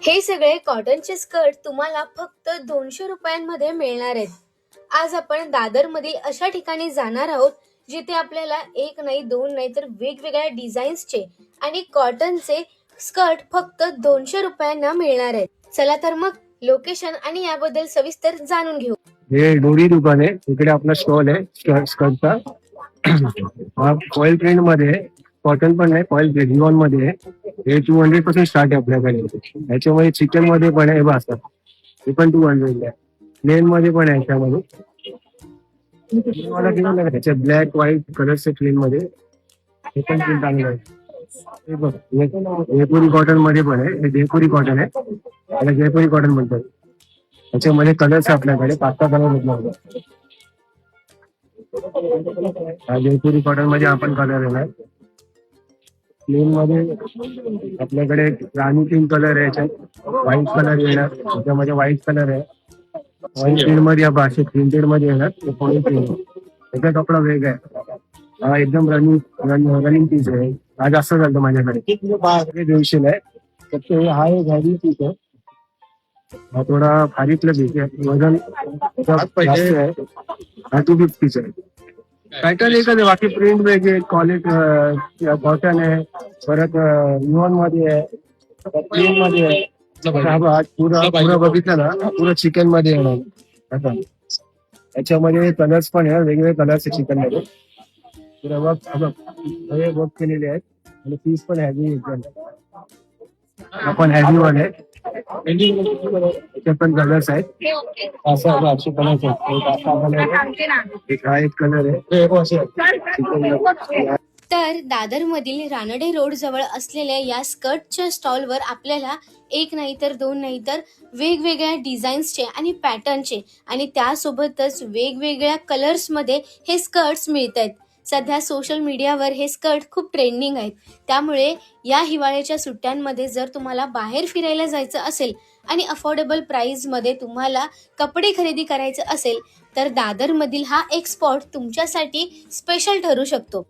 हे सगळे कॉटनचे स्कर्ट तुम्हाला फक्त 200 रुपयांमध्ये मिळणार आहेत. आज आपण दादरमधील अशा ठिकाणी जाणार आहोत जिथे आपल्याला एक नाही दोन नाही तर वेगवेगळ्या डिझाईन्सचे आणि कॉटनचे स्कर्ट फक्त 200 रुपयांना मिळणार आहेत. चला तर मग लोकेशन आणि याबद्दल सविस्तर जाणून घेऊ. हे डोरी दुकान आहे. इकडे आपला स्टॉल आहे स्कर्टचा. हा फॉइल प्रिंट मध्ये कॉटन पण आहे, फॉइल रिओन मध्ये आहे. हे 200 पासून स्टार्ट आहे आपल्याकडे. याच्यामध्ये चिकन मध्ये पण आहे, असतात हे पण 200 आहे. प्लेन मध्ये पण आहे याच्यामध्ये. मला घेऊन त्याचे ब्लॅक व्हाईट कलरचे प्लेन मध्ये हे पण प्रिंट चांगलं आहे. हे बघ, जयपुरी कॉटन मध्ये पण आहे. हे जयपुरी कॉटन आहे, त्याला जयपुरी कॉटन म्हणतात. त्याच्यामध्ये कलर्स आपल्याकडे 5-6 कलर उपलब्ध. जयपुरी कॉटन मध्ये आपण कलर येणार. प्लेन मध्ये आपल्याकडे राणी पिंक कलर आहे, याच्यात व्हाईट कलर येणार. त्याच्यामध्ये व्हाईट कलर आहे. व्हाईट प्रिंट मध्ये असे प्रिंटेड मध्ये येणार. त्याचा कपडा वेगळा आहे. हा एकदम रनिंग पीस आहे. हा जास्त चालतो माझ्याकडे. 150 आहे. फक्त हा एक हेवी पीस आहे. हा थोडा भारीतला पीस आहे. वजन जास्त आहे. हा 250 आहे. पॅटर्न एकच आहे, बाकी प्रिंट वेगळे. क्वालिटी कॉटन आहे, परत युवन मध्ये आहे, प्लेन मध्ये आहे. पुरा बघितलं ना, पुरा चिकन मध्ये येणार. याच्यामध्ये कलर्स पण आहे, वेगवेगळे कलर्स आहे चिकन मध्ये. पुरा वर्क केलेले आहेत आणि पीस पण हॅवी एकदम. आपण हॅवी वाले याच्यात पण कलर्स आहेत. असं असे कलर्स आहेत. एक हा एक कलर आहे. तर दादरमधील रानडे रोड जवळ असलेल्या या स्कर्टच्या स्टॉलवर आपल्याला एक नाही तर दोन नाही तर वेगवेगळ्या डिझाईन्सचे आणि पॅटर्नचे आणि त्यासोबतच वेगवेगळ्या कलर्समध्ये हे स्कर्ट्स मिळत आहेत. सध्या सोशल मीडियावर हे स्कर्ट खूप ट्रेंडिंग आहेत. त्यामुळे या हिवाळ्याच्या सुट्ट्यांमध्ये जर तुम्हाला बाहेर फिरायला जायचं असेल आणि अफोर्डेबल प्राईजमध्ये तुम्हाला कपडे खरेदी करायचं असेल तर दादरमधील हा एक स्पॉट तुमच्यासाठी स्पेशल ठरू शकतो.